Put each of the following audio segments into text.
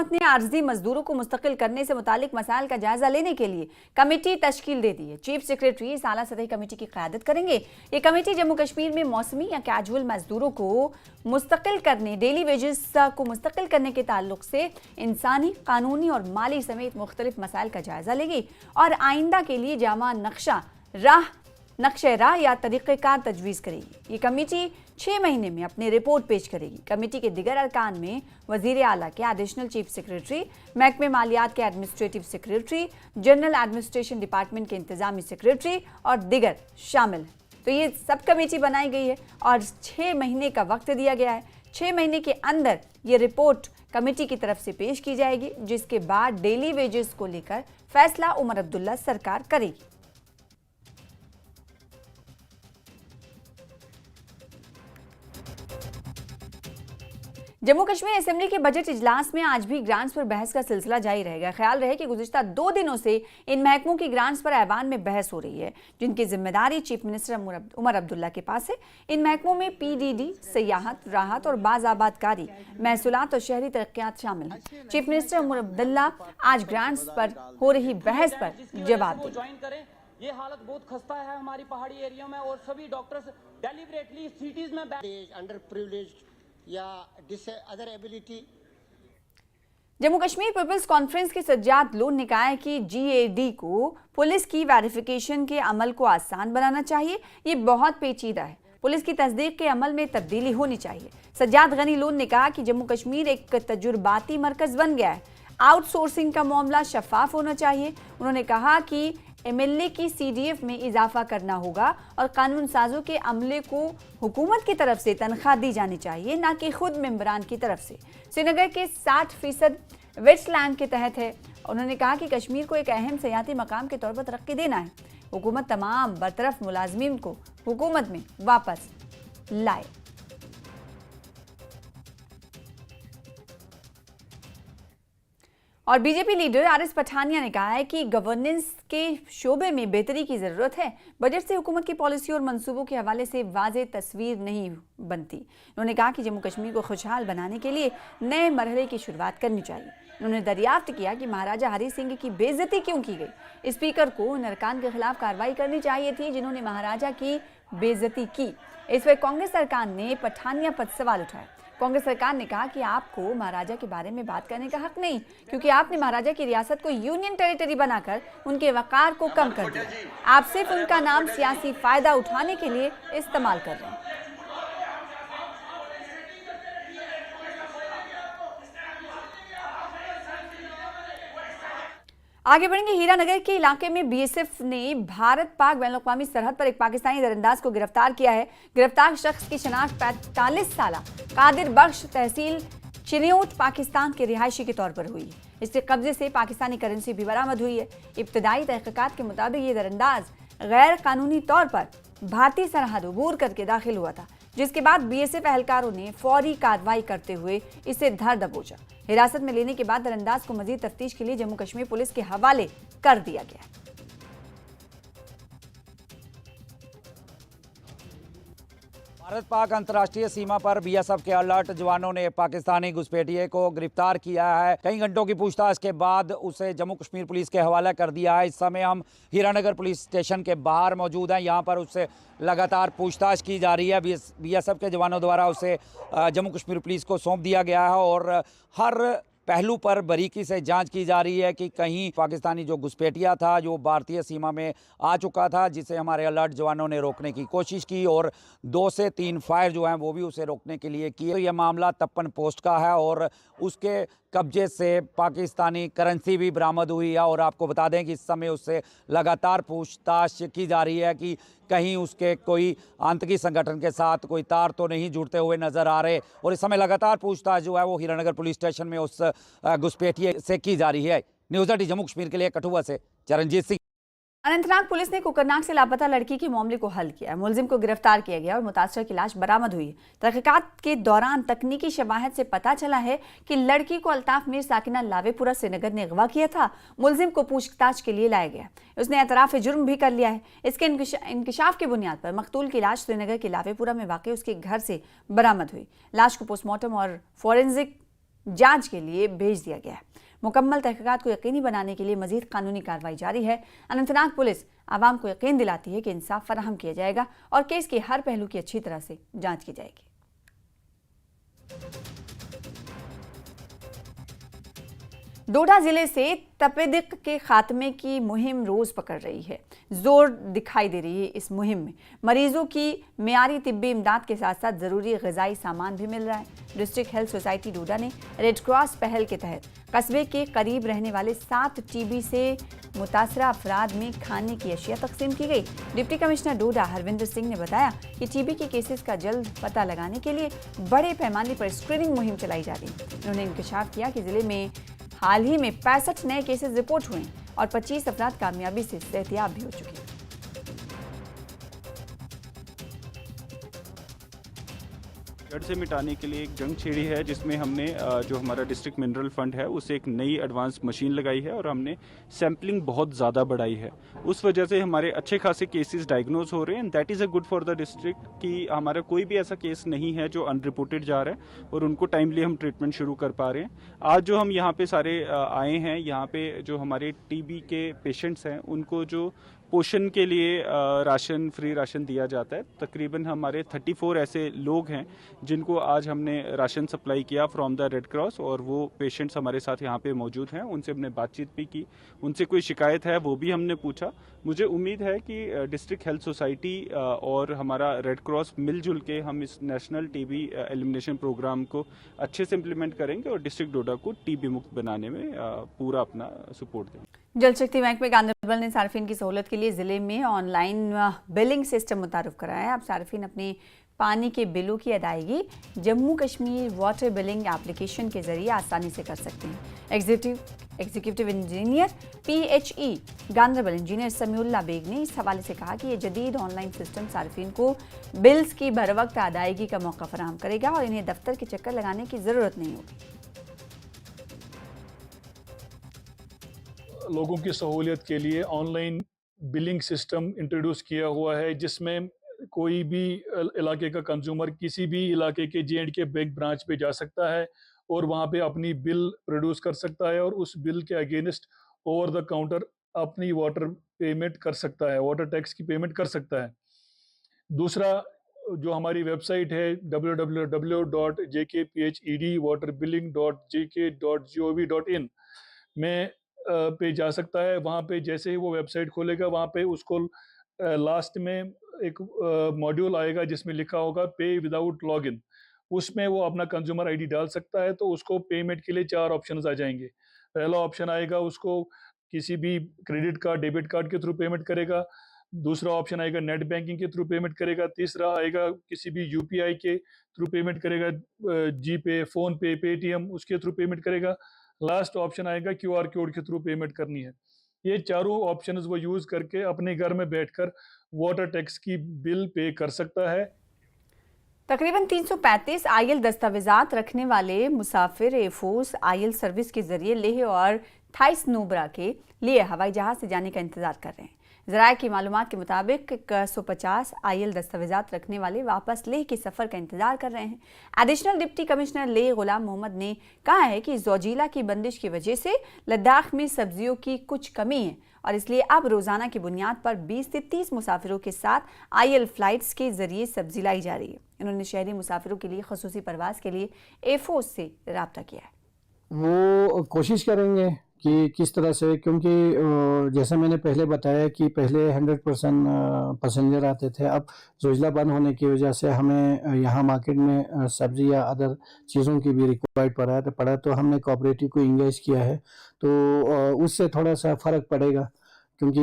हुकूमत ने आर्जी मजदूरों को मुस्तकिल करने से मुतालिक मसाइल का जायजा लेने के लिए कमेटी तश्कील दे दी है। चीफ सेक्रेटरी इस आला सतही कमेटी की क़यादत करेंगे। ये कमेटी जम्मू कश्मीर में मौसमी या कैजुअल मजदूरों को मुस्तकिल करने, डेली वेजेस को मुस्तकिल करने के ताल्लुक से इंसानी, कानूनी और माली समेत मुख्तलिफ मसाइल का जायजा लेगी और आइंदा के लिए जामा नक्शे राह या तरीक़ेकार तजवीज़ करेगी। ये कमेटी 6 महीने में अपनी रिपोर्ट पेश करेगी। कमेटी के दिगर अरकान में वज़ीर आला के एडिशनल चीफ सेक्रेटरी, महकमे मालियात के administrative secretary, general administration department के इंतजामी सेक्रेटरी और दिगर शामिल हैं। तो ये सब कमेटी बनाई गई है और 6 महीने का वक्त दिया गया है। 6 महीने के अंदर ये रिपोर्ट कमेटी की तरफ से पेश की जाएगी, जिसके बाद डेली वेजेस को लेकर फैसला उमर अब्दुल्ला सरकार करेगी। जम्मू कश्मीर असेंबली के बजट इजलास में आज भी ग्रांट्स पर बहस का सिलसिला जारी रहेगा। ख्याल रहे कि गुज़िश्ता 2 दिनों से इन महकमों की ग्रांट्स पर ऐवान में बहस हो रही है, जिनकी जिम्मेदारी चीफ मिनिस्टर उमर अब्दुल्ला के पास है। इन महकमों में पीडीडी, सियाहत, राहत और बाज़ाबादकारी, महसूलात और शहरी तरक्यात शामिल हैं। चीफ मिनिस्टर उमर अब्दुल्ला आज ग्रांट्स पर हो रही बहस पर जवाब देंगे। ये हालत बहुत खस्ता है हमारी पहाड़ी एरिया में और सभी डॉक्टर्स डेलिबरेटली सिटीज में अंडर प्रिविलेज्ड या other ability. Jammu Kashmir Peoples Conference के सज्जाद लोन ने कहा है कि जीएडी को पुलिस की वेरिफिकेशन के अमल को आसान बनाना चाहिए। ये बहुत पेचीदा है। पुलिस की तस्दीक के अमल में तब्दीली होनी चाहिए। सज्जाद गनी लोन ने कहा कि जम्मू कश्मीर एक तजुर्बाती मरकज बन गया है। आउटसोर्सिंग का मामला शफाफ होना चाहिए। उन्होंने कहा कि एमएलए की सीडीएफ में इजाफा करना होगा और कानून साजों के अमले को हुकूमत की तरफ से तनख्वाह दी जानी चाहिए, ना कि खुद मेंबरान की तरफ से। श्रीनगर के 60% वेस्टलैंड के तहत है। उन्होंने कहा कि कश्मीर को एक अहम सयाती मकाम के तौर पर तरक्की देना है। हुकूमत तमाम बरतरफ मुलाजमीन को हुकूमत में वापस लाए। और बीजेपी लीडर आरिफ पठानिया ने कहा है कि गवर्नेंस के शोबे में बेहतरी की ज़रूरत है। बजट से हुकूमत की पॉलिसी और मंसूबों के हवाले से वाज़ेह तस्वीर नहीं बनती। उन्होंने कहा कि जम्मू कश्मीर को खुशहाल बनाने के लिए नए मरहले की शुरुआत करनी चाहिए। उन्होंने दरियाफ्त किया कि महाराजा हरी सिंह की बेइज्जती क्यों की गई। स्पीकर को उन अरकान के खिलाफ कार्रवाई करनी चाहिए थी जिन्होंने महाराजा की बेइज्जती की। इस पर कांग्रेस सरकार ने पठानिया पर सवाल उठाया। कांग्रेस सरकार ने कहा कि आपको महाराजा के बारे में बात करने का हक नहीं, क्योंकि आपने महाराजा की रियासत को यूनियन टेरिटरी बनाकर उनके वकार को कम कर दिया। आप सिर्फ उनका नाम सियासी फायदा उठाने के लिए इस्तेमाल कर रहे हैं। आगे बढ़ेंगे। हीरानगर के इलाके में बीएसएफ ने भारत पाक बैनुल-अक़वामी सरहद पर एक पाकिस्तानी दरअंदाज को गिरफ्तार किया है। गिरफ्तार शख्स की शनाख्त 45 साल कादिर बख्श तहसील चिन्योट पाकिस्तान के रिहायशी के तौर पर हुई है। इसके कब्जे से पाकिस्तानी करेंसी भी बरामद हुई है। इब्तदाई तहकीकात के मुताबिक ये दरअंदाज गैर कानूनी तौर पर भारतीय सरहद अबूर करके दाखिल हुआ था, जिसके बाद बीएसएफ एहलकारों ने फौरी कार्रवाई करते हुए इसे धर दबोचा। हिरासत में लेने के बाद दरअंदाज को मजीद तफ्तीश के लिए जम्मू कश्मीर पुलिस के हवाले कर दिया गया। भारत पाक अंतर्राष्ट्रीय सीमा पर बीएसएफ के अलर्ट जवानों ने पाकिस्तानी घुसपैठिए को गिरफ्तार किया है। कई घंटों की पूछताछ के बाद उसे जम्मू कश्मीर पुलिस के हवाले कर दिया है। इस समय हम हीरानगर पुलिस स्टेशन के बाहर मौजूद हैं। यहाँ पर उससे लगातार पूछताछ की जा रही है। बीएसएफ के जवानों द्वारा उसे जम्मू कश्मीर पुलिस को सौंप दिया गया है और हर पहलू पर बारीकी से जांच की जा रही है कि कहीं पाकिस्तानी जो घुसपैठिया था, जो भारतीय सीमा में आ चुका था, जिसे हमारे अलर्ट जवानों ने रोकने की कोशिश की और 2 से 3 फायर जो हैं वो भी उसे रोकने के लिए किए। तो यह मामला 53 पोस्ट का है और उसके कब्जे से पाकिस्तानी करेंसी भी बरामद हुई है। और आपको बता दें कि इस समय उससे लगातार पूछताछ की जा रही है कि कहीं उसके कोई आतंकी संगठन के साथ कोई तार तो नहीं जुड़ते हुए नजर आ रहे। और इस समय लगातार पूछताछ जो है वो हीरानगर पुलिस स्टेशन में उस घुसपैठिए से की जा रही है। न्यूज़ 18 जम्मू कश्मीर के लिए कठुआ से चरणजीत सिंह। अनंतनाग पुलिस ने कुकरनाग से लापता लड़की के मामले को हल किया। मुलजिम को गिरफ्तार किया गया और मुतासरा की लाश बरामद हुई। तहकीकात के दौरान तकनीकी शवाहिद से पता चला है कि लड़की को अल्ताफ मीर साकिना लावेपुरा श्रीनगर ने अगवा किया था। मुलजिम को पूछताछ के लिए लाया गया। उसने एतराफ़ जुर्म भी कर लिया है। इसके इंकशाफ की बुनियाद पर मकतूल की लाश श्रीनगर के लावेपुरा में वाक़ उसके घर से बरामद हुई। लाश को पोस्टमार्टम और फोरेंसिक जांच के लिए भेज दिया गया है। मुकम्मल तहकीकात को यकीनी बनाने के लिए मजीद कानूनी कार्रवाई जारी है। अनंतनाग पुलिस आवाम को यकीन दिलाती है कि इंसाफ फराहम किया जाएगा और केस के हर पहलू की अच्छी तरह से जांच की जाएगी। डोडा जिले से तपेदिक के खात्मे की मुहिम रोज पकड़ रही है। जोर दिखाई दे रही है इस मुहिम में। मरीजों की मियारी तिब्बी इमदाद के साथ साथ जरूरी ग़िज़ाई सामान भी मिल रहा है। डिस्ट्रिक्ट हेल्थ सोसाइटी डोडा ने रेड क्रॉस पहल के तहत कस्बे के करीब रहने वाले 7 टीबी से मुतासरा अफराद में खाने की अशिया तकसीम की गई। डिप्टी कमिश्नर डोडा हरविंदर सिंह ने बताया कि टीबी के केसेस का जल्द पता लगाने के लिए बड़े पैमाने पर स्क्रीनिंग मुहिम चलाई जा रही है। उन्होंने इंकशाफ किया कि जिले में हाल ही में 65 नए केसेस रिपोर्ट हुए और 25 अफराद कामयाबी से सेहतियाब भी हो चुके हैं। जड़ से मिटाने के लिए एक जंग छेड़ी है, जिसमें हमने जो हमारा डिस्ट्रिक्ट मिनरल फंड है उससे एक नई एडवांस मशीन लगाई है और हमने सैम्पलिंग बहुत ज़्यादा बढ़ाई है। उस वजह से हमारे अच्छे खासे केसेस डायग्नोज हो रहे हैं and that is a good for the district कि हमारा कोई भी ऐसा केस नहीं है जो अनरिपोर्टेड जा रहा है और उनको टाइमली हम ट्रीटमेंट शुरू कर पा रहे हैं। आज जो हम यहाँ पे सारे आए हैं, यहाँ पे जो हमारे टीबी के पेशेंट्स हैं उनको जो पोषण के लिए राशन, फ्री राशन दिया जाता है। तकरीबन हमारे 34 ऐसे लोग हैं जिनको आज हमने राशन सप्लाई किया फ्रॉम द रेड क्रॉस और वो पेशेंट्स हमारे साथ यहाँ पे मौजूद हैं। उनसे हमने बातचीत भी की, उनसे कोई शिकायत है वो भी हमने पूछा। मुझे उम्मीद है कि डिस्ट्रिक्ट हेल्थ सोसाइटी और हमारा रेड क्रॉस मिलजुल के हम इस नेशनल टीबी एलिमिनेशन प्रोग्राम को अच्छे से इम्प्लीमेंट करेंगे और डिस्ट्रिक्ट डोडा को टीबी मुक्त बनाने में पूरा अपना सपोर्ट देंगे। जल शक्ति बैंक में गांधरबल ने सार्फिन की सहूलत के लिए जिले में ऑनलाइन बिलिंग सिस्टम मुतारुफ कराया है। अब सार्फिन अपने पानी के बिलों की अदायगी Jammu Kashmir water billing application के जरिए आसानी से कर सकते हैं। Executive engineer PHE Ganderbal engineer Samiullah Baig ने इस हवाले से कहा कि ये जदीद ऑनलाइन सिस्टम सार्फिन को बिल्स की बरवक्त अदायगी का मौका फराहम करेगा और इन्हें दफ्तर के चक्कर लगाने की ज़रूरत नहीं होगी। लोगों की सहूलियत के लिए ऑनलाइन बिलिंग सिस्टम इंट्रोड्यूस किया हुआ है, जिसमें कोई भी इलाके का कंज्यूमर किसी भी इलाके के J&K बैंक ब्रांच पे जा सकता है और वहाँ पे अपनी बिल प्रोड्यूस कर सकता है और उस बिल के अगेंस्ट ओवर द काउंटर अपनी वाटर पेमेंट कर सकता है, वाटर टैक्स की पेमेंट कर सकता है। दूसरा, जो हमारी वेबसाइट है www.jkphed.waterbilling.jk.gov.in में पे जा सकता है। वहाँ पे जैसे ही वो वेबसाइट खोलेगा, वहाँ पे उसको लास्ट में एक मॉड्यूल आएगा जिसमें लिखा होगा पे विदाउट लॉगिन। उसमें वो अपना कंज्यूमर आईडी डाल सकता है, तो उसको पेमेंट के लिए 4 ऑप्शंस आ जाएंगे। पहला ऑप्शन आएगा, उसको किसी भी क्रेडिट कार्ड, डेबिट कार्ड के थ्रू पेमेंट करेगा। दूसरा ऑप्शन आएगा नेट बैंकिंग के थ्रू पेमेंट करेगा। तीसरा आएगा किसी भी UPI के थ्रू पेमेंट करेगा, जीपे, फोन पे, पेटीएम, उसके थ्रू पेमेंट करेगा। लास्ट ऑप्शन आएगा QR कोड के थ्रू पेमेंट करनी है। ये चारों ऑप्शंस वो यूज करके अपने घर में बैठकर वाटर टैक्स की बिल पे कर सकता है। तकरीबन 335 आयल दस्तावेजात रखने वाले मुसाफिर एयरफोर्स आयल सर्विस के जरिए लेह और थाइस नूबरा के लिए हवाई जहाज से जाने का इंतजार कर रहे हैं। ज़राए की मालूमात के मुताबिक 150 आयल दस्तावेजात रखने वाले वापस लेह के सफ़र का इंतजार कर रहे हैं। एडिशनल डिप्टी कमिश्नर लेह गुलाम मोहम्मद ने कहा है कि ज़ौजीला की बंदिश की वजह से लद्दाख में सब्जियों की कुछ कमी है और इसलिए अब रोज़ाना की बुनियाद पर 20 से 30 मुसाफिरों के साथ आयल फ़्लाइट्स के ज़रिए सब्जी लाई जा रही है। उन्होंने शहरी मुसाफिरों के लिए खसूसी परवास के लिए एयरफोर्स से रब्ता किया है। वो कोशिश करेंगे कि किस तरह से, क्योंकि जैसा मैंने पहले बताया कि पहले 100% पैसेंजर आते थे। अब ज़ौजिला बंद होने की वजह से हमें यहाँ मार्केट में सब्ज़ी या अदर चीज़ों की भी रिक्वायर्ड पड़ा तो हमने कोऑपरेटिव को इंगेज किया है, तो उससे थोड़ा सा फ़र्क पड़ेगा क्योंकि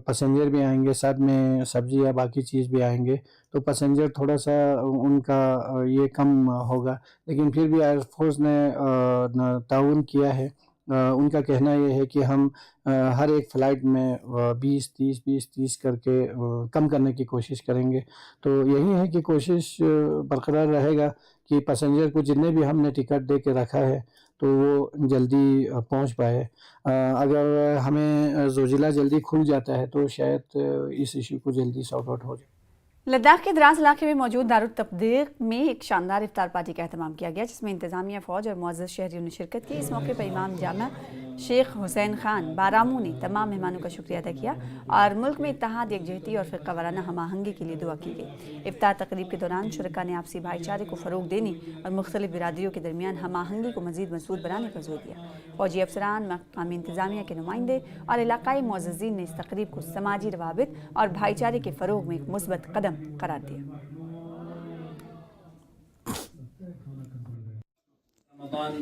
पैसेंजर भी आएंगे, साथ में सब्ज़ी या बाकी चीज़ भी आएंगे, तो पैसेंजर थोड़ा सा उनका ये कम होगा। लेकिन फिर भी एयरफोर्स ने ताउन किया है। उनका कहना यह है कि हम हर एक फ़्लाइट में 20-30 करके कम करने की कोशिश करेंगे। तो यही है कि कोशिश बरकरार रहेगा कि पैसेंजर को जितने भी हमने टिकट दे के रखा है तो वो जल्दी पहुंच पाए। अगर हमें ज़ौजिला जल्दी खुल जाता है तो शायद इस इशू को जल्दी सॉर्ट आउट हो जाए। लद्दाख के द्रास इलाके में मौजूद दारुल तब्दीग में एक शानदार इफ्तार पार्टी का एहतमाम किया गया, जिसमें इंतजामिया, फौज और मुअज़्ज़ज़ शहरियों ने शिरकत की। इस मौके पर इमाम जामा शेख हुसैन खान बारामू ने तमाम मेहमानों का शुक्रिया अदा किया और मुल्क में इत्तेहाद, यकजहती और फ़िरका वाराना हमआहंगी के लिए दुआ की गई। इफ्तार तकरीब के दौरान शुरका ने आपसी भाईचारे को फ़रोग देने और मुख्तलिफ बिरादरियों के दरमियान हमआहंगी को मज़ीद मजबूत बनाने पर जोर दिया। फौजी अफसरान, मकामी इंतजामिया के नुमाइंदे और इलाकाई मुअज़्ज़ज़ीन ने इस तकरीब को समाजी रवाबित और भाईचारे के फ़रोग में एक मुस्बत कदम करार दिया। रमज़ान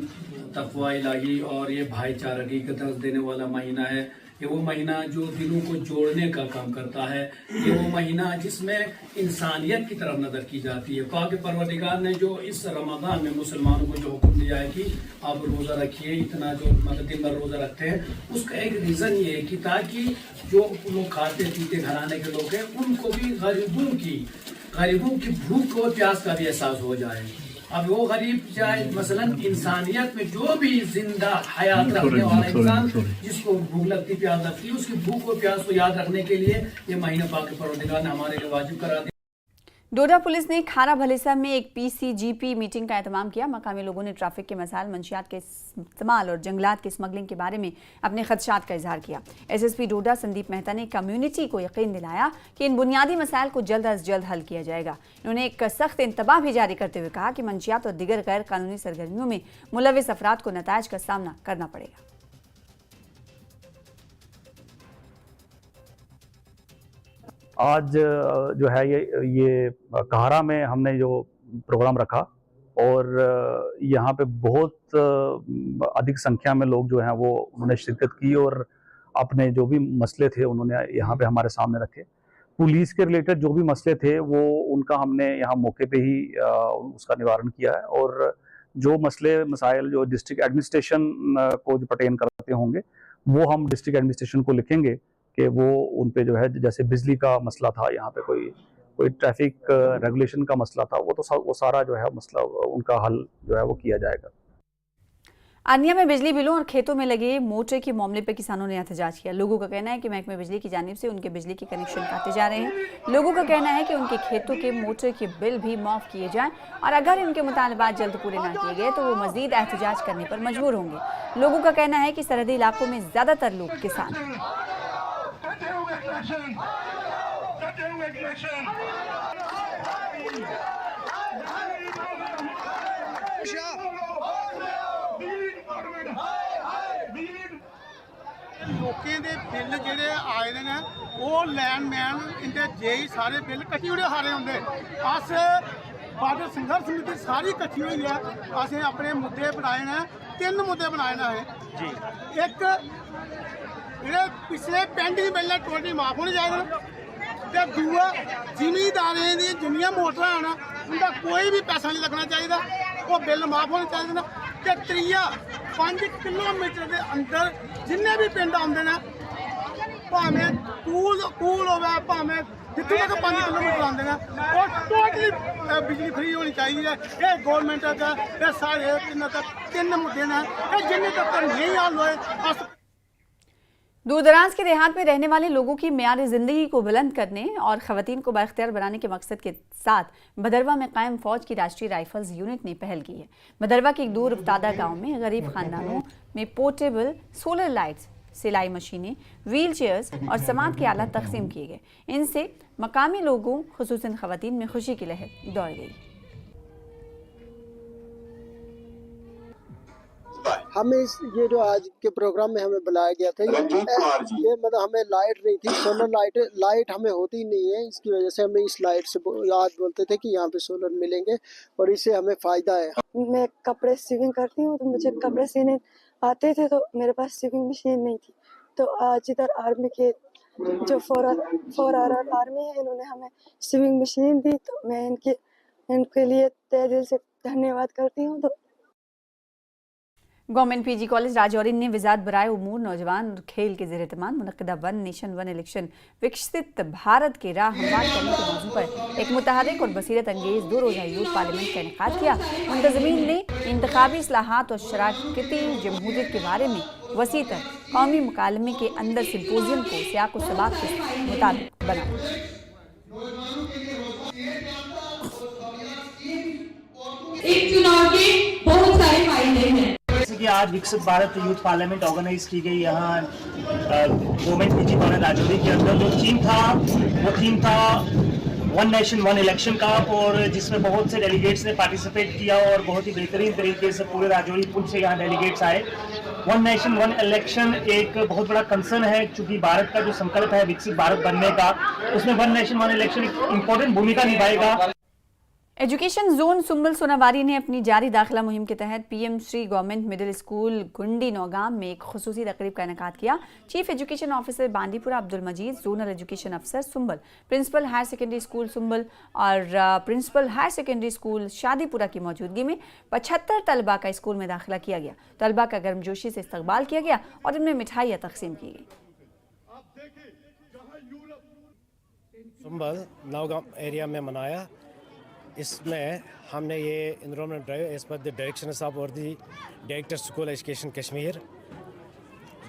तक़वा इलाही और ये भाईचारगी का दर्स देने वाला महीना है। ये वो महीना जो दिलों को जोड़ने का काम करता है। ये वो महीना जिसमें इंसानियत की तरफ नज़र की जाती है। पाक परवरदिगार ने जो इस रमज़ान में मुसलमानों को जो हुक्म दिया है कि आप रोज़ा रखिए, इतना जो मतलब दिन भर रोज़ा रखते हैं, उसका एक रीज़न ये है कि ताकि जो लोग खाते पीते घराने के लोग हैं उनको भी गरीबों की भूख और प्यास का भी एहसास हो जाए। अब वो गरीब चाहे मसलन इंसानियत में जो भी जिंदा हयात रखने वाला इंसान जिसको भूख लगती प्यास लगती है, उसकी भूख और प्यास को याद रखने के लिए ये महीना पाक परवरदिगार ने हमारे लिए वाजिब करा दिया। डोडा पुलिस ने खारा भलेसा में एक PCGP मीटिंग का एहतमाम किया। मकामी लोगों ने ट्रैफिक के मसाइल, मंशियात के इस्तेमाल और जंगलात की स्मगलिंग के बारे में अपने खदशात का इजहार किया। SSP डोडा संदीप मेहता ने कम्युनिटी को यकीन दिलाया कि इन बुनियादी मसाइल को जल्द अज जल्द हल किया जाएगा। उन्होंने एक सख्त इंतबाह भी जारी करते हुए कहा कि मंशियात और दीगर गैर कानूनी सरगर्मियों में मुलविस अफराद को नताइज का सामना करना पड़ेगा। आज जो है ये कहारा में हमने जो प्रोग्राम रखा और यहाँ पे बहुत अधिक संख्या में लोग जो हैं वो उन्होंने शिरकत की और अपने जो भी मसले थे उन्होंने यहाँ पे हमारे सामने रखे। पुलिस के रिलेटेड जो भी मसले थे वो उनका हमने यहाँ मौके पे ही उसका निवारण किया है और जो मसले मसाइल जो डिस्ट्रिक्ट एडमिनिस्ट्रेशन को जो पर्टेन करते होंगे वो हम डिस्ट्रिक्ट एडमिनिस्ट्रेशन को लिखेंगे कि वो उन पे जो है, जैसे बिजली का मसला था, यहाँ पे कोई ट्रैफिक रेगुलेशन का मसला था, वो सारा जो है मसला उनका हल जो है वो किया जाएगा। आनिया में बिजली बिलों और खेतों में लगे मोटर के मामले पर किसानों ने एहतजाज किया। लोगों का कहना है कि महकमे बिजली की जानिब से उनके बिजली के कनेक्शन काटे जा रहे हैं। लोगों का कहना है कि उनके खेतों के मोटर के बिल भी माफ किए जाएं और अगर इनके मुतालबात जल्द पूरे ना किए गए तो वो मजीद एहतजाज करने पर मजबूर होंगे। लोगों का कहना है कि सरहदी इलाकों में ज्यादातर लोग किसान हैं। लोकें दे बिल जेह्ड़े आए दे न ओह् लैंडमैन इंदे जेई सारे बिल कट्टी ओड़े सारे होंदे। अस बादल संघर्ष समिति सारी कट्ठी होई है। असें अपने मुद्दे बनाए न, 3 मुद्दे बनाए न असें जी। एक जेह्ड़े पिछले पेंडिंग बिल ने टोटली माफ होने चाहिदे न ते दूआ जिमीदारें दी जिन्नियां मोटरां न उंदा कोई भी पैसा नहीं लगना चाहिदा, ओह् बिल माफ होने चाहिदे न। ते त्रीया 5 किलोमीटर के अंदर जिन्ने भी पिंड आते हैं भावें कूल होवे भावें जितने तक 5 किलोमीटर आते हैं और टोटली बिजली फ्री होनी चाहिए। ये गौरमेंट का सारे 3 मुद्दे हैं जिन्ने तक नहीं हल होए। दूर दराज के देहात में रहने वाले लोगों की मियार ज़िंदगी को बुलंद करने और ख़वातीन को बाइख्तियार बनाने के मकसद के साथ भदरवा में कायम फ़ौज की राष्ट्रीय राइफल्स यूनिट ने पहल की है। भदरवा के एक दूर उफ्तादा गाँव में गरीब ख़ानदानों में पोर्टेबल सोलर लाइट्स, सिलाई मशीनें, व्हील चेयर्स और समात के आलात तकसीम किए गए। इनसे मकामी लोगों खुसूसन ख़वातीन में खुशी की लहर दौड़ गई। हमें ये जो आज के प्रोग्राम में हमें बुलाया गया था ये मतलब हमें लाइट नहीं थी, सोलर लाइट हमें होती नहीं है। इसकी वजह से हमें इस लाइट से याद बोलते थे कि यहाँ पे सोलर मिलेंगे और इससे हमें फ़ायदा है। मैं कपड़े सिविंग करती हूँ तो मुझे कपड़े सीने आते थे तो मेरे पास सिविंग मशीन नहीं थी। तो आज इधर आर्मी के जो 4R आर्मी है इन्होंने हमें सिविंग मशीन दी, तो मैं इनके लिए तहे दिल से धन्यवाद करती हूँ। तो गवर्नमेंट PG कॉलेज राजौरी ने वजारत बराए उमूर नौजवान और खेल के ज़ेर एहतमाम मुनक़िदा 1 नेशन 1 इलेक्शन विकसित भारत के राह हमवार करने के मौजू पर एक मुतहर्रिक और बसीरत अंगेज़ 2 रोज़ा यूथ पार्लियामेंट का इनेकाद किया। मुंतज़मीन ने इंतखाबी इस्लाहात और शराकती जमहूरियत के बारे में वसी तर कौमी मुकालमे के अंदर सिम्पोजियम को सियाक़ व सबाक़ के मुताबिक बनाया। इस चुनाव के बहुत सारे फायदे हैं। जैसे कि आज विकसित भारत यूथ पार्लियामेंट ऑर्गेनाइज की गई यहाँ गवर्नमेंट पीजी कॉलेज राजौरी के अंदर जो थीम था वो थीम था वन नेशन वन इलेक्शन का, और जिसमें बहुत से डेलीगेट्स ने पार्टिसिपेट किया और बहुत ही बेहतरीन तरीके से पूरे राजौरी पुल से यहाँ डेलीगेट्स आए। वन नेशन वन इलेक्शन एक बहुत बड़ा कंसर्न है, क्योंकि भारत का जो संकल्प है विकसित भारत बनने का, उसमें वन नेशन वन इलेक्शन एक इम्पोर्टेंट भूमिका निभाएगा। एजुकेशन जोन सुंबल सोनावारी ने अपनी जारी दाखिला मुहिम के तहत PM Shri government middle school Gundi Naugam में एक खुसूसी तकरीब का इनेकाद किया। Chief education officer Bandipora Abdul Majeed, zonal education अफसर Sumbal, principal higher secondary school Sumbal और principal higher secondary school Shadipora की मौजूदगी में 75 तलबा का स्कूल में दाखिला किया गया। तलबा का गर्मजोशी से इस्तकबाल किया गया और इनमें मिठाइयाँ तकसीम की गई। सुंबल नौगाम एरिया में मनाया। इसमें हमने ये enrolment drive as per the direction of और the director school education Kashmir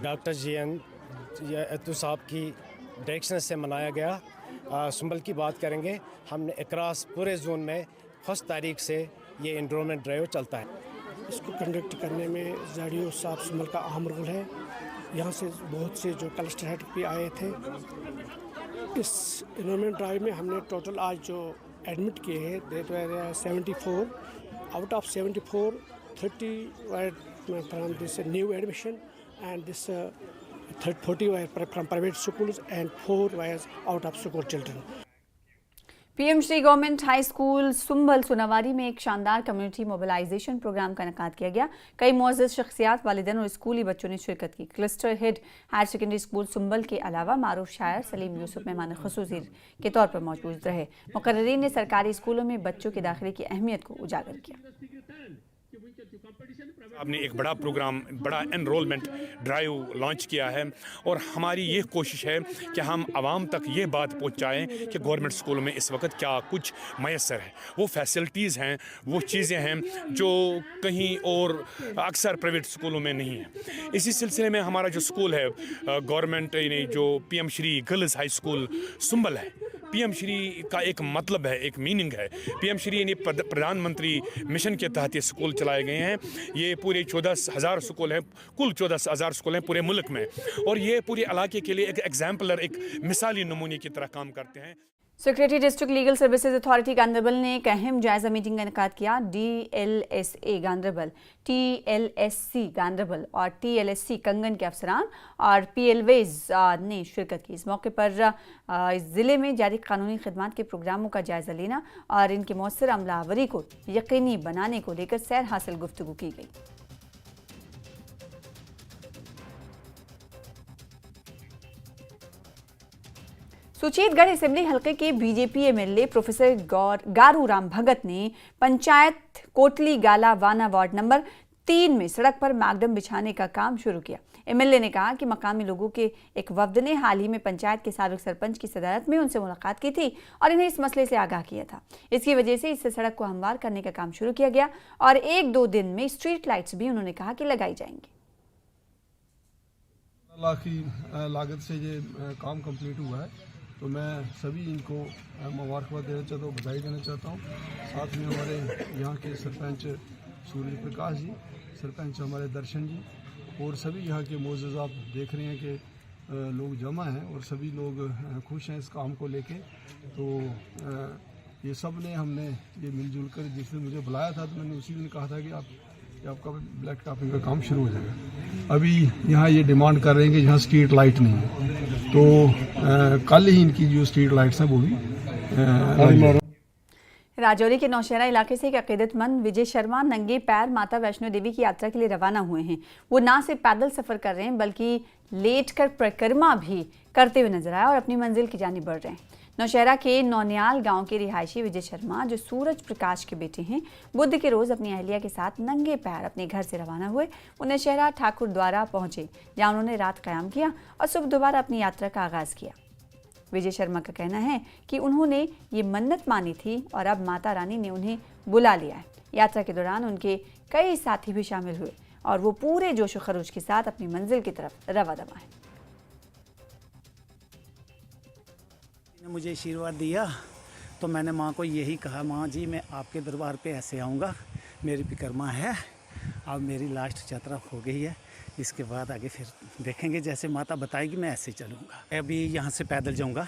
doctor GN Atu साहब की डायरेक्शन से मनाया गया। सुंबल की बात करेंगे, हमने अक्रॉस पूरे जोन में 1 तारीख से ये एनरोलमेंट ड्राइव चलता है। इसको कंडक्ट करने में ज़ाडियो साहब सुंबल का अहम रोल है। यहाँ से बहुत से जो कलस्टर हेड भी आए थे। इस एनरोलमेंट ड्राइव में हमने टोटल आज जो एडमिट किए हैं that were 74 out of 74 30 were from this new admission and this 40 were from private schools and 4 were out of school children. PM Shri government high school Sumbal Sonawari में एक शानदार कम्युनिटी मोबिलाइजेशन प्रोग्राम का इनेकाद किया गया। कई मुअज़्ज़ज़ शख्सियात, वालिदैन और स्कूली बच्चों ने शिरकत की। Cluster head higher secondary school Sumbal के अलावा मारूफ शायर सलीम यूसुफ मेहमान खुसूसी के तौर पर मौजूद रहे। मुकर्ररीन ने सरकारी स्कूलों में बच्चों के दाखिले की अहमियत को उजागर किया। आपने एक बड़ा प्रोग्राम, बड़ा एनरोलमेंट ड्राइव लॉन्च किया है और हमारी ये कोशिश है कि हम आवाम तक ये बात पहुंचाएं कि गवर्नमेंट स्कूलों में इस वक्त क्या कुछ मैसर है, वो फैसिलिटीज़ हैं, वो चीज़ें हैं जो कहीं और अक्सर प्राइवेट स्कूलों में नहीं है। इसी सिलसिले में हमारा जो स्कूल है गवर्नमेंट यानी जो PM Shri girls high school Sumbal है, पीएम श्री का एक मतलब है, एक मीनिंग है। पीएम श्री यानी प्रधानमंत्री मिशन के तहत ये स्कूल चलाए गए हैं। ये पूरे 14,000 स्कूल हैं, कुल 14,000 स्कूल हैं पूरे मुल्क में, और ये पूरे इलाके के लिए एक एग्जाम्पलर, एक मिसाली नमूने की तरह काम करते हैं। Secretary district legal services authority Ganderbal ने एक अहम जायजा मीटिंग का इनेकाद किया। DLSA गांधरबल, TLSC गांधरबल और TLSC कंगन के अफसरान और PLVs ने शिरकत की। इस मौके पर इस ज़िले में जारी कानूनी खिदमात के प्रोग्रामों का जायजा लेना और इनके मौसर अमलावरी को यकीनी बनाने को लेकर सैर हासिल गुफ्तगू की गई। सुचेतगढ़ असेंबली हलके के बीजेपी MLA प्रोफेसर गारू राम भगत ने पंचायत कोटली गाला वाना वार्ड नंबर 3 में सड़क पर मैकडम बिछाने का काम शुरू किया। MLA ने कहा कि मकामी लोगों के एक वफ्द ने हाल ही में पंचायत के साबिक सरपंच की सदारत में उनसे मुलाकात की थी और इन्हें इस मसले से आगाह किया था। इसकी वजह से इससे सड़क को हमवार करने का काम शुरू किया गया और 1-2 दिन में स्ट्रीट लाइट्स भी उन्होंने कहा कि लगाई जाएंगी। लाख की लागत से ये काम कंप्लीट हुआ है, तो मैं सभी इनको मुबारकबाद देना चाहता हूँ, बधाई देना चाहता हूँ। साथ में हमारे यहाँ के सरपंच सूर्य प्रकाश जी, सरपंच हमारे दर्शन जी और सभी यहाँ के मुअज़्ज़ज़, आप देख रहे हैं कि लोग जमा हैं और सभी लोग खुश हैं इस काम को लेके। तो ये सब ने हमने ये मिलजुल कर, जिसने मुझे बुलाया था तो मैंने उसी दिन कहा था कि आपका ब्लैक टॉपिंग का काम शुरू हो जाएगा। अभी यहाँ ये डिमांड कर रहे हैं कि जहाँ स्ट्रीट लाइट नहीं है, तो कल ही इनकी जो स्ट्रीट लाइट्स हैं वो भी। राजौरी के नौशहरा इलाके से एक अकीदतमंद विजय शर्मा नंगे पैर माता वैष्णो देवी की यात्रा के लिए रवाना हुए हैं। वो ना सिर्फ पैदल सफर कर रहे हैं बल्कि लेट कर परिक्रमा भी करते हुए नजर आए और अपनी मंजिल की जानिब बढ़ रहे हैं। नौशहरा के नौनियाल गांव के रिहायशी विजय शर्मा, जो सूरज प्रकाश के बेटे हैं, बुध के रोज अपनी अहलिया के साथ नंगे पैर अपने घर से रवाना हुए। वो नौशहरा ठाकुर द्वारा पहुंचे, जहां उन्होंने रात क़याम किया और सुबह दोबारा अपनी यात्रा का आगाज किया। विजय शर्मा का कहना है कि उन्होंने ये मन्नत मानी थी और अब माता रानी ने उन्हें बुला लिया है। यात्रा के दौरान उनके कई साथी भी शामिल हुए और वो पूरे जोश व खरोश के साथ अपनी मंजिल की तरफ रवा दवा है। मुझे आशीर्वाद दिया तो मैंने माँ को यही कहा, माँ जी मैं आपके दरबार पे ऐसे आऊँगा मेरी परिक्रमा है। अब मेरी लास्ट यात्रा हो गई है, इसके बाद आगे फिर देखेंगे, जैसे माता बताएगी मैं ऐसे चलूँगा। अभी यहाँ से पैदल जाऊँगा,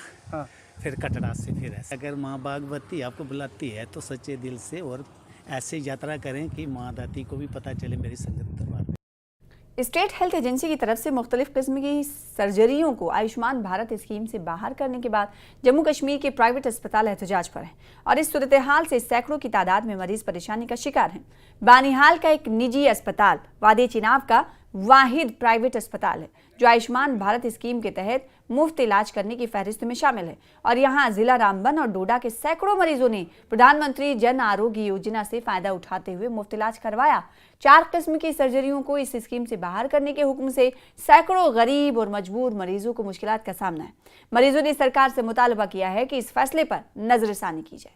फिर कटरा से फिर ऐसे। अगर माँ भागवती आपको बुलाती है तो सच्चे दिल से और ऐसे यात्रा करें कि माँ दाती को भी पता चले मेरी संगत दरबार में। स्टेट हेल्थ एजेंसी की तरफ से मुख्तलिफ किस्म की सर्जरियों को आयुष्मान भारत स्कीम से बाहर करने के बाद जम्मू कश्मीर के प्राइवेट अस्पताल एहतजाज पर हैं और इस सूरत हाल से सैकड़ों की तादाद में मरीज परेशानी का शिकार हैं। बानिहाल का एक निजी अस्पताल वादी चिनाब का वाहिद प्राइवेट अस्पताल है जो आयुष्मान भारत स्कीम के तहत मुफ्त इलाज करने की फहरिस्त में शामिल है और यहाँ जिला रामबन और डोडा के सैकड़ों मरीजों ने प्रधानमंत्री जन आरोग्य योजना से फायदा उठाते हुए मुफ्त इलाज करवाया। 4 किस्म की सर्जरियों को इस स्कीम से बाहर करने के हुक्म से सैकड़ों गरीब और मजबूर मरीजों को मुश्किलात का सामना है। मरीजों ने सरकार से मुतालबा किया है कि इस फैसले पर नजरसानी की जाए।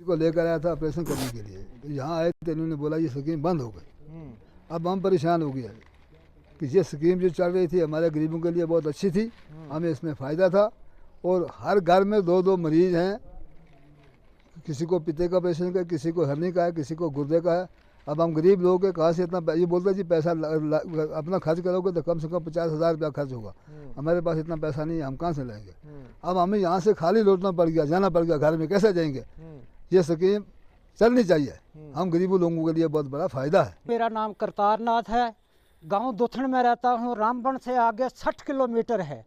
को लेकर आया था ऑपरेशन करने के लिए, तो यहाँ आए थे, इन्होंने बोला ये स्कीम बंद हो गई। अब हम परेशान हो गए कि ये स्कीम जो चल रही थी हमारे गरीबों के लिए बहुत अच्छी थी, हमें इसमें फ़ायदा था और हर घर में 2-2 मरीज हैं, किसी को पित्ते का पेशेंट है, किसी को हर्नी का है, किसी को गुर्दे का है। अब हम गरीब लोगों के कहाँ से इतना, ये बोलते हैं जी पैसा अपना खर्च करोगे तो कम से कम 50,000 रुपया खर्च होगा, हमारे पास इतना पैसा नहीं है, हम कहाँ से लाएंगे। अब हमें यहाँ से खाली लौटना पड़ गया, जाना पड़ गया, घर में कैसे जाएंगे। ये स्कीम चलनी चाहिए, हम गरीबों लोगों के लिए बहुत बड़ा फ़ायदा है। मेरा नाम करतारनाथ है, गांव दुथन में रहता हूं। रामबन से आगे 60 किलोमीटर है,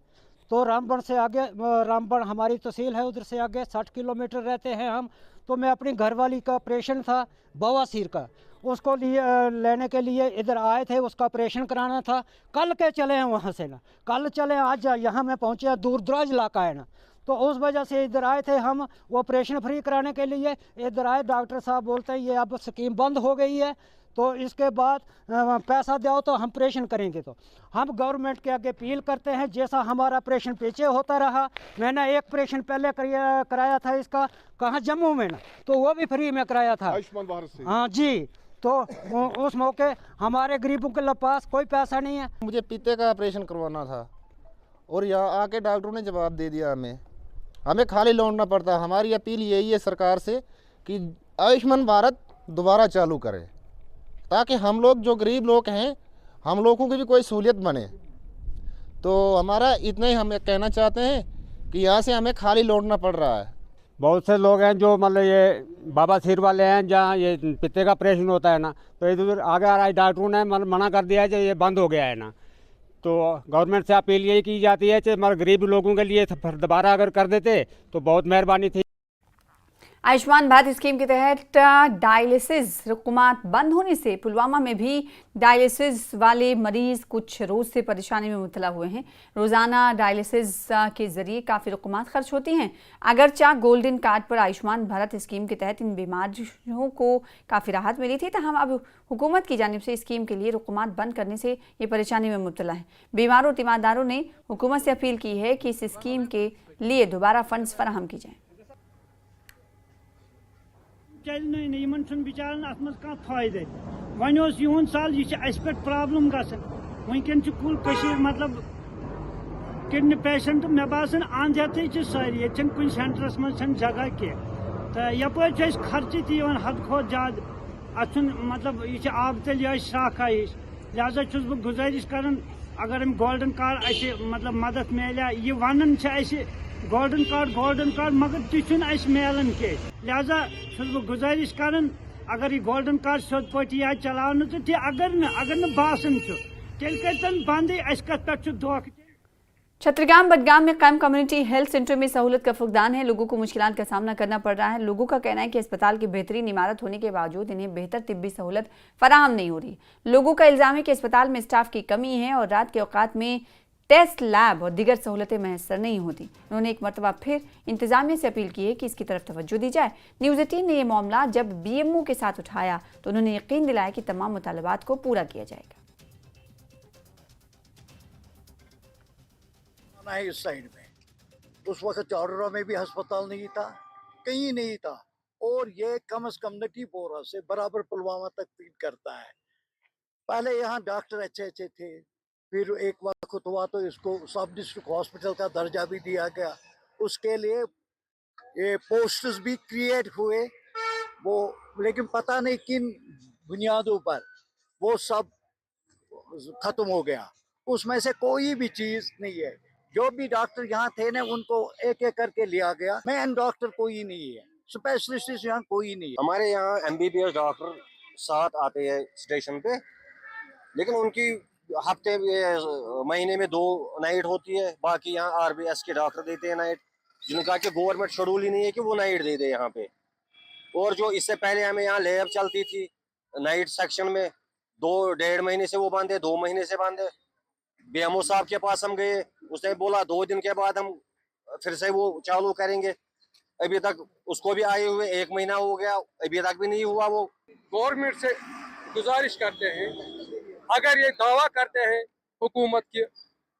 तो रामबन से आगे, रामबन हमारी तहसील है, उधर से आगे 60 किलोमीटर रहते हैं हम। तो मैं अपनी घरवाली का ऑपरेशन था बवासीर का, उसको लेने के लिए इधर आए थे, उसका ऑपरेशन कराना था। कल के चले हैं वहाँ से ना, कल चले आज यहाँ मैं पहुँचे, दूर दराज इलाका है ना, तो उस वजह से इधर आए थे हम वो ऑपरेशन फ्री कराने के लिए। इधर आए, डॉक्टर साहब बोलते हैं ये अब स्कीम बंद हो गई है, तो इसके बाद पैसा दो तो हम ऑपरेशन करेंगे। तो हम गवर्नमेंट के आगे अपील करते हैं, जैसा हमारा ऑपरेशन पीछे होता रहा, मैंने एक ऑपरेशन पहले कराया था इसका, कहाँ जम्मू में ना, तो वो भी फ्री में कराया था आयुष्मान भारत से। हाँ जी, तो उस मौके हमारे गरीबों के पास कोई पैसा नहीं है। मुझे पीते का ऑपरेशन करवाना था और यहाँ आके डॉक्टरों ने जवाब दे दिया, हमें खाली लौटना पड़ता। हमारी अपील यही है सरकार से कि आयुष्मान भारत दोबारा चालू करें, ताकि हम लोग जो गरीब लोग हैं, हम लोगों की भी कोई सहूलियत बने। तो हमारा इतना ही हम कहना चाहते हैं कि यहाँ से हमें खाली लौटना पड़ रहा है। बहुत से लोग हैं जो मतलब ये बाबा सिर वाले हैं, जहाँ ये पित्ते का ऑपरेशन होता है ना, तो इधर आगे आ रहा है, डॉक्टरों ने मना कर दिया है कि ये बंद हो गया है ना। तो गवर्नमेंट से अपील यही की जाती है कि हमारे गरीब लोगों के लिए दोबारा अगर कर देते तो बहुत मेहरबानी थी। आयुष्मान भारत स्कीम के तहत डायलिसिस रुकमात बंद होने से पुलवामा में भी डायलिसिस वाले मरीज कुछ रोज से परेशानी में मुब्तला हुए हैं। रोजाना डायलिसिस के जरिए काफ़ी रुकमात खर्च होती हैं। अगरचा गोल्डन कार्ड पर आयुष्मान भारत स्कीम के तहत इन बीमारियों को काफ़ी राहत मिली थी, तहम अब हुकूमत की जानिब से स्कीम के लिए रुकमात बंद करने से ये परेशानी में मुब्तला है। बीमारों और तीमारदारों ने हुकूमत से अपील की है कि इस स्कीम के लिए दोबारा फंड्स फराहम की जाएँ। बिचारन अत मज कह फायदे वन यून साल यह पे प्रॉब्लम गसन वनकन कुल मतलब किडनी पेशेंट मे बासन अंधे सारी ये कुछ सेंटरस मज जगह कह तो यपर खर्च तन हद खुद ज्यादा अत मतलब यह आब तल शाखा लिहाजा बह गुजारिश कर अगर हम गोल्डन कार्ड मतलब मदद मिले यह वन गोल्डन कार्ड मगर तुम मेलन कह लिहाजा बह गुजारिश कर अगर यह गोल्डन कार्ड सोद पे चलान तो अगर न बासन तेल कर बंद कत पे धोख। छत्रगाम बडगाम में कायम कम्युनिटी हेल्थ सेंटर में सहूलत का फुकदान है। लोगों को मुश्किलात का सामना करना पड़ रहा है। लोगों का कहना है कि अस्पताल की बेहतरीन इमारत होने के बावजूद इन्हें बेहतर तिब्बी सहूलत फराहम नहीं हो रही। लोगों का इल्जाम है कि अस्पताल में स्टाफ की कमी है और रात के औकात में टेस्ट लैब और दीगर सहूलतें मैसर नहीं होती। उन्होंने एक मरतबा फिर इंतजामिया से अपील की है कि इसकी तरफ तवज्जो दी जाए। न्यूज़ 18 ने यह मामला जब बीएमओ के साथ उठाया तो उन्होंने यकीन दिलाया कि तमाम मुतालबात को पूरा किया जाएगा। इस साइड में उस वक्त चारों में भी अस्पताल नहीं था, कहीं नहीं था, और ये कम से कम नटीपोरा से बराबर पुलवामा तक फीड करता है। पहले यहाँ डॉक्टर अच्छे थे, फिर एक वक्त हुआ तो इसको सब डिस्ट्रिक्ट हॉस्पिटल का दर्जा भी दिया गया। उसके लिए ये पोस्ट्स भी क्रिएट हुए वो, लेकिन पता नहीं किन बुनियादों पर वो सब खत्म हो गया। उसमें से कोई भी चीज नहीं है। जो भी डॉक्टर यहाँ थे ना, उनको एक एक करके लिया गया। मेन डॉक्टर कोई नहीं है, स्पेशलिस्ट यहाँ कोई नहीं है। हमारे यहाँ MBBS डॉक्टर 7 आते हैं स्टेशन पे, लेकिन उनकी हफ्ते महीने में 2 नाइट होती है। बाकी यहाँ RBS के डॉक्टर देते हैं नाइट, जिनका कि गवर्नमेंट शेड्यूल ही नहीं है कि वो नाइट दे दे यहाँ पे। और जो इससे पहले हमें यहाँ लैब चलती थी नाइट सेक्शन में, 2-1.5 महीने से वो बंद है, 2 महीने से बंद है। BMO साहब के पास हम गए, उसने बोला 2 दिन के बाद हम फिर से वो चालू करेंगे। अभी तक उसको भी आए हुए 1 महीना हो गया, अभी तक भी नहीं हुआ। वो गवर्नमेंट से गुजारिश करते हैं, अगर ये दावा करते हैं हुकूमत के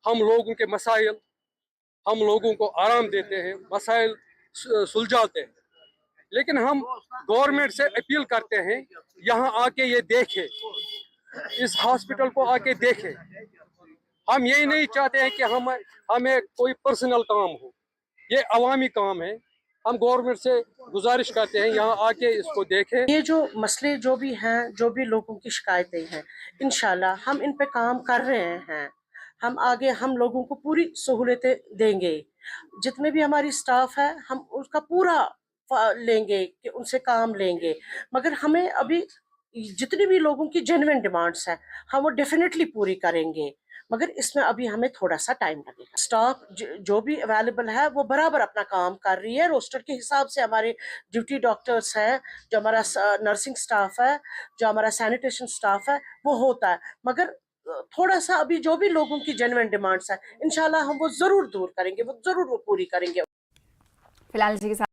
हम लोगों के मसाइल, हम लोगों को आराम देते हैं, मसाइल सुलझाते हैं, लेकिन हम गवर्नमेंट से अपील करते हैं यहाँ आके ये देखे, इस हॉस्पिटल को आके देखे। हम यही नहीं चाहते हैं कि हमें कोई पर्सनल काम हो, ये अवामी काम है। हम गवर्नमेंट से गुजारिश करते हैं यहाँ आके इसको देखें। ये जो मसले जो भी हैं, जो भी लोगों की शिकायतें हैं, इंशाल्लाह हम इन पे काम कर रहे हैं। हम आगे हम लोगों को पूरी सहूलतें देंगे। जितने भी हमारी स्टाफ है हम उसका पूरा लेंगे कि उनसे काम लेंगे, मगर हमें अभी जितनी भी लोगों की जेन्युइन डिमांड्स हैं हम वो डेफिनेटली पूरी करेंगे, मगर इसमें अभी हमें थोड़ा सा टाइम लगेगा। स्टाफ जो भी अवेलेबल है वो बराबर अपना काम कर रही है। रोस्टर के हिसाब से हमारे ड्यूटी डॉक्टर्स हैं, जो हमारा नर्सिंग स्टाफ है, जो हमारा सैनिटेशन स्टाफ है, वो होता है। मगर थोड़ा सा अभी जो भी लोगों की जेन्युइन डिमांड्स है इंशाल्लाह हम वो जरूर दूर करेंगे, वो जरूर वो पूरी करेंगे। फिलहाल जी के साथ